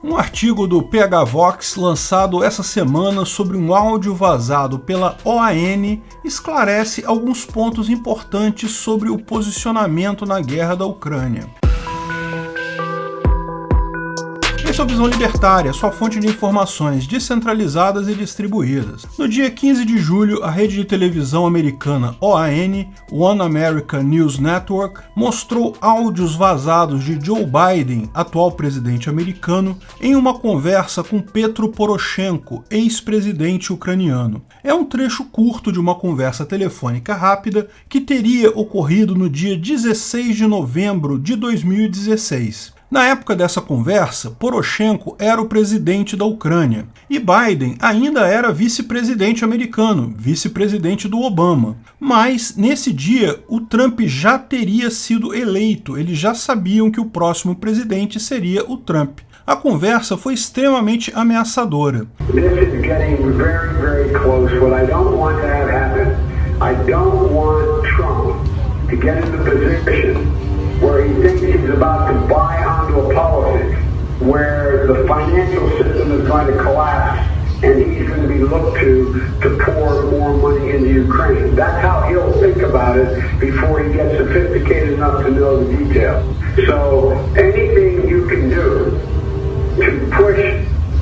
Um artigo do PH Vox lançado essa semana sobre um áudio vazado pela OAN esclarece alguns pontos importantes sobre o posicionamento na guerra da Ucrânia. Esse é o Visão Libertária, sua fonte de informações descentralizadas e distribuídas. No dia 15 de julho, a rede de televisão americana OAN, One America News Network, mostrou áudios vazados de Joe Biden, atual presidente americano, em uma conversa com Petro Poroshenko, ex-presidente ucraniano. É um trecho curto de uma conversa telefônica rápida que teria ocorrido no dia 16 de novembro de 2016. Na época dessa conversa, Poroshenko era o presidente da Ucrânia e Biden ainda era vice-presidente americano, vice-presidente do Obama. Mas, nesse dia, o Trump já teria sido eleito, eles já sabiam que o próximo presidente seria o Trump. A conversa foi extremamente ameaçadora. Where he thinks he's about to buy onto a policy where the financial system is going to collapse and he's going to be looked to pour more money into Ukraine. That's how he'll think about it before he gets sophisticated enough to know the details. So anything you can do to push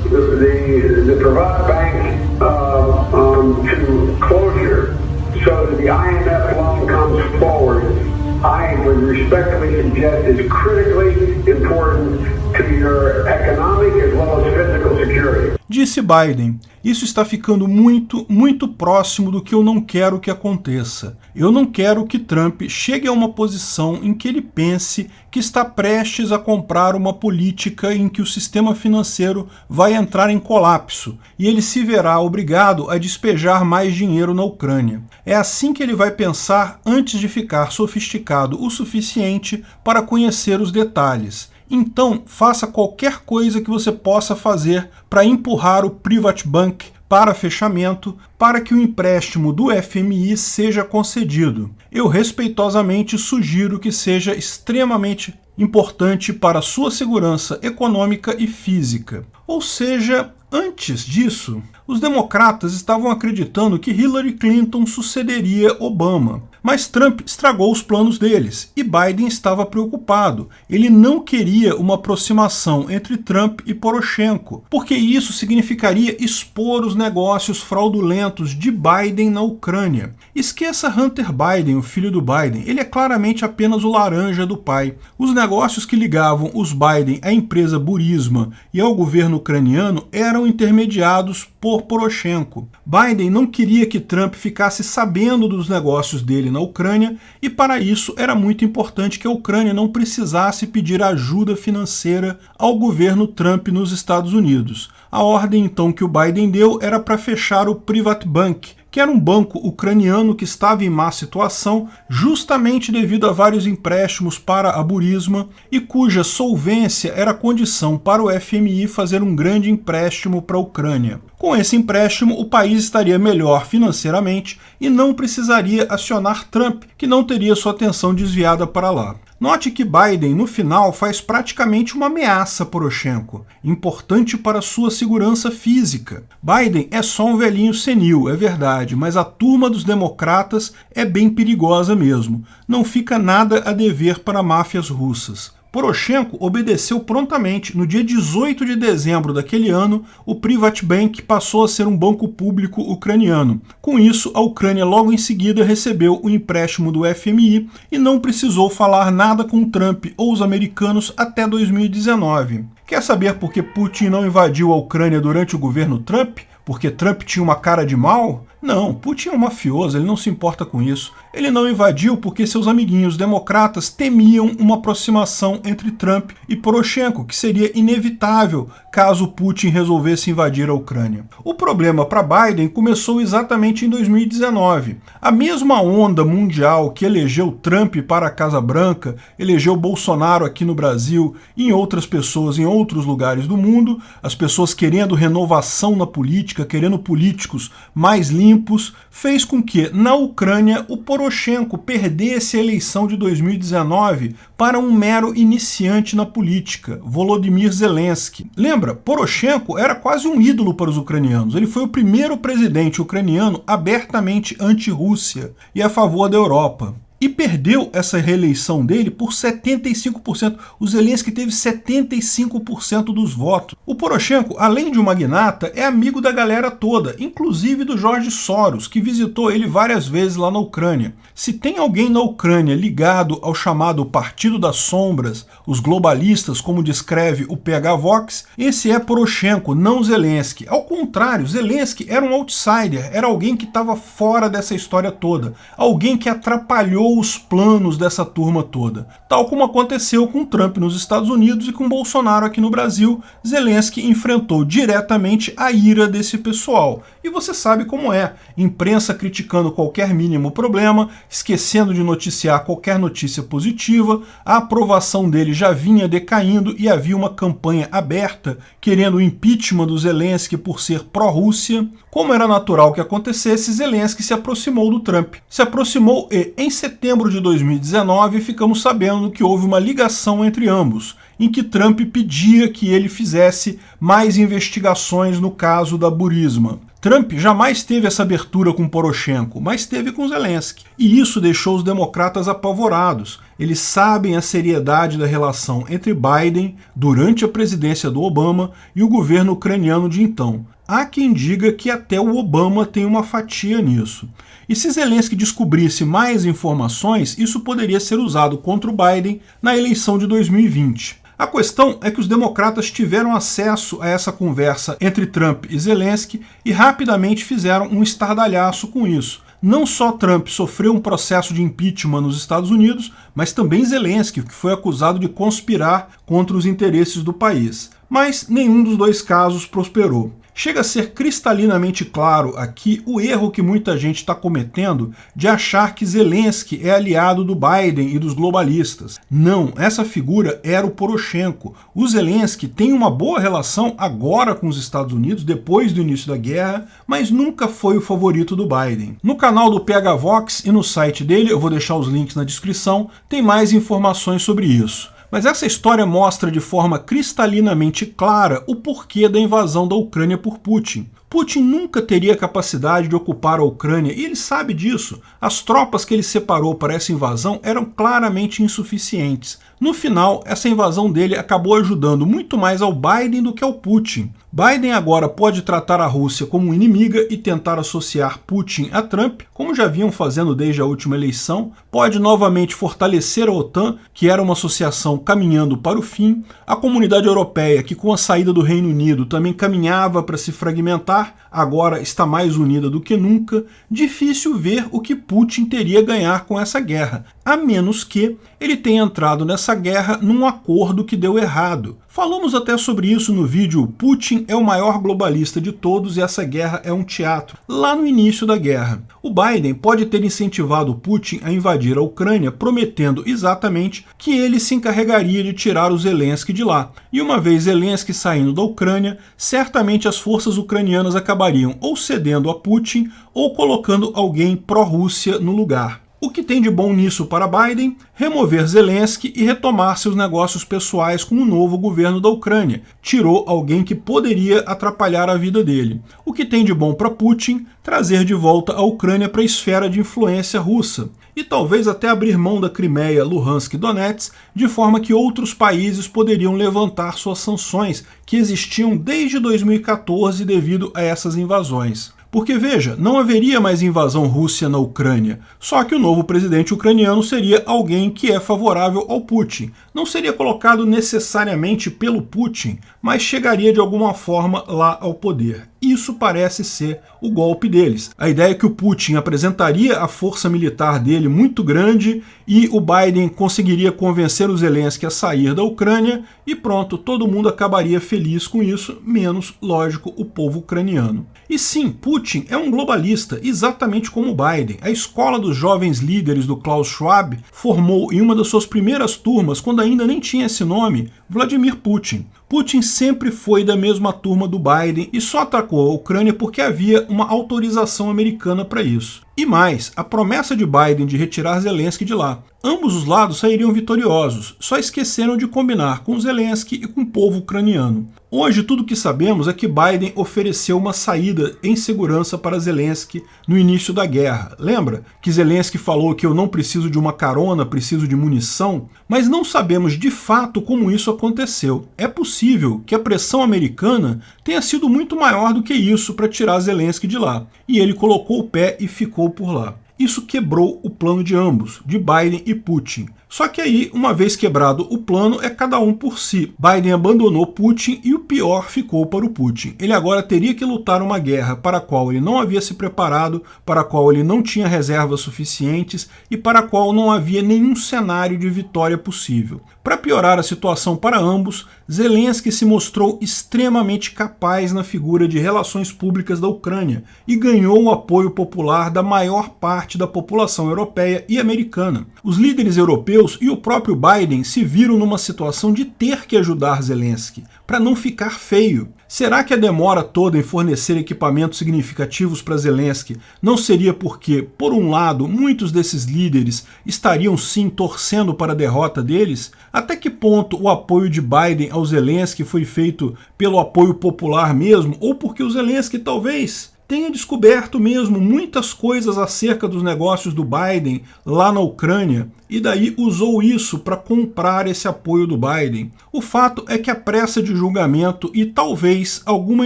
the Privat Bank to closure so that the IMF loan comes forward, I would respectfully suggest is critically important to your economic as well as physical security. Disse Biden, isso está ficando muito próximo do que eu não quero que aconteça. Eu não quero que Trump chegue a uma posição em que ele pense que está prestes a comprar uma política em que o sistema financeiro vai entrar em colapso e ele se verá obrigado a despejar mais dinheiro na Ucrânia. É assim que ele vai pensar antes de ficar sofisticado o suficiente para conhecer os detalhes. Então, faça qualquer coisa que você possa fazer para empurrar o Privat Bank para fechamento, para que o empréstimo do FMI seja concedido. Eu respeitosamente sugiro que seja extremamente importante para sua segurança econômica e física. Ou seja, antes disso, os democratas estavam acreditando que Hillary Clinton sucederia Obama. Mas Trump estragou os planos deles e Biden estava preocupado. Ele não queria uma aproximação entre Trump e Poroshenko, porque isso significaria expor os negócios fraudulentos de Biden na Ucrânia. Esqueça Hunter Biden, o filho do Biden. Ele é claramente apenas o laranja do pai. Os negócios que ligavam os Biden à empresa Burisma e ao governo ucraniano eram intermediados por Poroshenko. Biden não queria que Trump ficasse sabendo dos negócios dele na Ucrânia e, para isso, era muito importante que a Ucrânia não precisasse pedir ajuda financeira ao governo Trump nos Estados Unidos. A ordem, então, que o Biden deu era para fechar o Privat Bank, que era um banco ucraniano que estava em má situação justamente devido a vários empréstimos para a Burisma e cuja solvência era condição para o FMI fazer um grande empréstimo para a Ucrânia. Com esse empréstimo, o país estaria melhor financeiramente e não precisaria acionar Trump, que não teria sua atenção desviada para lá. Note que Biden, no final, faz praticamente uma ameaça a Poroshenko, importante para sua segurança física. Biden é só um velhinho senil, é verdade, mas a turma dos democratas é bem perigosa mesmo. Não fica nada a dever para máfias russas. Poroshenko obedeceu prontamente. No dia 18 de dezembro daquele ano, o Privat Bank passou a ser um banco público ucraniano. Com isso, a Ucrânia logo em seguida recebeu o empréstimo do FMI e não precisou falar nada com Trump ou os americanos até 2019. Quer saber por que Putin não invadiu a Ucrânia durante o governo Trump? Porque Trump tinha uma cara de mal? Não, Putin é um mafioso, ele não se importa com isso. Ele não invadiu porque seus amiguinhos democratas temiam uma aproximação entre Trump e Poroshenko, que seria inevitável caso Putin resolvesse invadir a Ucrânia. O problema para Biden começou exatamente em 2019. A mesma onda mundial que elegeu Trump para a Casa Branca, elegeu Bolsonaro aqui no Brasil e em outras pessoas em outros lugares do mundo, as pessoas querendo renovação na política, querendo políticos mais limpos, limpos fez com que, na Ucrânia, o Poroshenko perdesse a eleição de 2019 para um mero iniciante na política, Volodymyr Zelensky. Lembra, Poroshenko era quase um ídolo para os ucranianos. Ele foi o primeiro presidente ucraniano abertamente anti-Rússia e a favor da Europa. E perdeu essa reeleição dele por 75%. O Zelensky teve 75% dos votos. O Poroshenko, além de um magnata, é amigo da galera toda, inclusive do George Soros, que visitou ele várias vezes lá na Ucrânia. Se tem alguém na Ucrânia ligado ao chamado Partido das Sombras, os globalistas, como descreve o PH Vox, esse é Poroshenko, não Zelensky. Ao contrário, Zelensky era um outsider, era alguém que estava fora dessa história toda, alguém que atrapalhou os planos dessa turma toda. Tal como aconteceu com Trump nos Estados Unidos e com Bolsonaro aqui no Brasil, Zelensky enfrentou diretamente a ira desse pessoal. E você sabe como é, imprensa criticando qualquer mínimo problema, esquecendo de noticiar qualquer notícia positiva, a aprovação dele já vinha decaindo e havia uma campanha aberta querendo o impeachment do Zelensky por ser pró-Rússia. Como era natural que acontecesse, Zelensky se aproximou do Trump. Se aproximou e, em setembro de 2019, ficamos sabendo que houve uma ligação entre ambos, em que Trump pedia que ele fizesse mais investigações no caso da Burisma. Trump jamais teve essa abertura com Poroshenko, mas teve com Zelensky. E isso deixou os democratas apavorados. Eles sabem a seriedade da relação entre Biden, durante a presidência do Obama, e o governo ucraniano de então. Há quem diga que até o Obama tem uma fatia nisso. E se Zelensky descobrisse mais informações, isso poderia ser usado contra o Biden na eleição de 2020. A questão é que os democratas tiveram acesso a essa conversa entre Trump e Zelensky e rapidamente fizeram um estardalhaço com isso. Não só Trump sofreu um processo de impeachment nos Estados Unidos, mas também Zelensky, que foi acusado de conspirar contra os interesses do país. Mas nenhum dos dois casos prosperou. Chega a ser cristalinamente claro aqui o erro que muita gente está cometendo de achar que Zelensky é aliado do Biden e dos globalistas. Não, essa figura era o Poroshenko. O Zelensky tem uma boa relação agora com os Estados Unidos, depois do início da guerra, mas nunca foi o favorito do Biden. No canal do PH Vox e no site dele, eu vou deixar os links na descrição, tem mais informações sobre isso. Mas essa história mostra de forma cristalinamente clara o porquê da invasão da Ucrânia por Putin. Putin nunca teria capacidade de ocupar a Ucrânia e ele sabe disso. As tropas que ele separou para essa invasão eram claramente insuficientes. No final, essa invasão dele acabou ajudando muito mais ao Biden do que ao Putin. Biden agora pode tratar a Rússia como inimiga e tentar associar Putin a Trump, como já vinham fazendo desde a última eleição, pode novamente fortalecer a OTAN, que era uma associação caminhando para o fim, a comunidade europeia, que com a saída do Reino Unido também caminhava para se fragmentar, agora está mais unida do que nunca. Difícil ver o que Putin teria a ganhar com essa guerra, a menos que ele tenha entrado nessa guerra num acordo que deu errado. Falamos até sobre isso no vídeo Putin é o maior globalista de todos e essa guerra é um teatro, lá no início da guerra. O Biden pode ter incentivado Putin a invadir a Ucrânia, prometendo exatamente que ele se encarregaria de tirar o Zelensky de lá. E uma vez Zelensky saindo da Ucrânia, certamente as forças ucranianas acabariam ou cedendo a Putin ou colocando alguém pró-Rússia no lugar. O que tem de bom nisso para Biden? Remover Zelensky e retomar seus negócios pessoais com o novo governo da Ucrânia. Tirou alguém que poderia atrapalhar a vida dele. O que tem de bom para Putin? Trazer de volta a Ucrânia para a esfera de influência russa. E talvez até abrir mão da Crimeia, Luhansk e Donetsk, de forma que outros países poderiam levantar suas sanções, que existiam desde 2014 devido a essas invasões. Porque, veja, não haveria mais invasão russa na Ucrânia, só que o novo presidente ucraniano seria alguém que é favorável ao Putin. Não seria colocado necessariamente pelo Putin, mas chegaria de alguma forma lá ao poder. Isso parece ser o golpe deles. A ideia é que o Putin apresentaria a força militar dele muito grande e o Biden conseguiria convencer o Zelensky a sair da Ucrânia e pronto, todo mundo acabaria feliz com isso, menos, lógico, o povo ucraniano. E sim, Putin é um globalista, exatamente como o Biden. A escola dos jovens líderes do Klaus Schwab formou em uma das suas primeiras turmas, quando ainda nem tinha esse nome, Vladimir Putin. Putin sempre foi da mesma turma do Biden e só atacou a Ucrânia porque havia uma autorização americana para isso. E mais, a promessa de Biden de retirar Zelensky de lá. Ambos os lados sairiam vitoriosos, só esqueceram de combinar com Zelensky e com o povo ucraniano. Hoje tudo o que sabemos é que Biden ofereceu uma saída em segurança para Zelensky no início da guerra. Lembra que Zelensky falou que eu não preciso de uma carona, preciso de munição? Mas não sabemos de fato como isso aconteceu. É possível que a pressão americana tenha sido muito maior do que isso para tirar Zelensky de lá. E ele colocou o pé e ficou por lá. Isso quebrou o plano de ambos, de Biden e Putin. Só que aí, uma vez quebrado o plano, é cada um por si. Biden abandonou Putin e o pior ficou para o Putin. Ele agora teria que lutar uma guerra para a qual ele não havia se preparado, para a qual ele não tinha reservas suficientes e para a qual não havia nenhum cenário de vitória possível. Para piorar a situação para ambos, Zelensky se mostrou extremamente capaz na figura de relações públicas da Ucrânia e ganhou o apoio popular da maior parte da população europeia e americana. Os líderes europeus e o próprio Biden se viram numa situação de ter que ajudar Zelensky, para não ficar feio. Será que a demora toda em fornecer equipamentos significativos para Zelensky não seria porque, por um lado, muitos desses líderes estariam sim torcendo para a derrota deles? Até que ponto o apoio de Biden ao Zelensky foi feito pelo apoio popular mesmo, ou porque o Zelensky talvez tenha descoberto mesmo muitas coisas acerca dos negócios do Biden lá na Ucrânia e daí usou isso para comprar esse apoio do Biden. O fato é que a pressa de julgamento e talvez alguma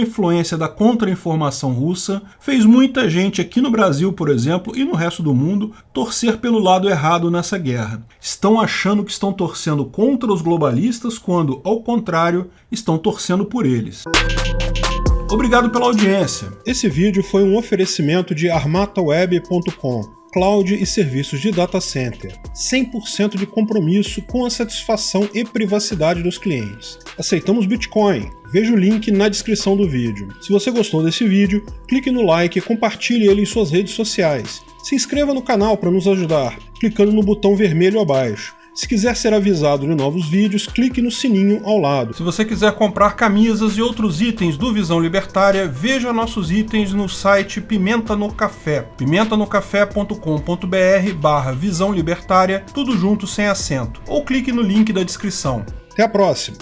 influência da contra-informação russa fez muita gente aqui no Brasil, por exemplo, e no resto do mundo, torcer pelo lado errado nessa guerra. Estão achando que estão torcendo contra os globalistas quando, ao contrário, estão torcendo por eles. Obrigado pela audiência. Esse vídeo foi um oferecimento de armataweb.com, cloud e serviços de data center. 100% de compromisso com a satisfação e privacidade dos clientes. Aceitamos Bitcoin. Veja o link na descrição do vídeo. Se você gostou desse vídeo, clique no like e compartilhe ele em suas redes sociais. Se inscreva no canal para nos ajudar, clicando no botão vermelho abaixo. Se quiser ser avisado de novos vídeos, clique no sininho ao lado. Se você quiser comprar camisas e outros itens do Visão Libertária, veja nossos itens no site Pimenta no Café, pimentanocafé.com.br/Visão Libertária, tudo junto sem acento, ou clique no link da descrição. Até a próxima!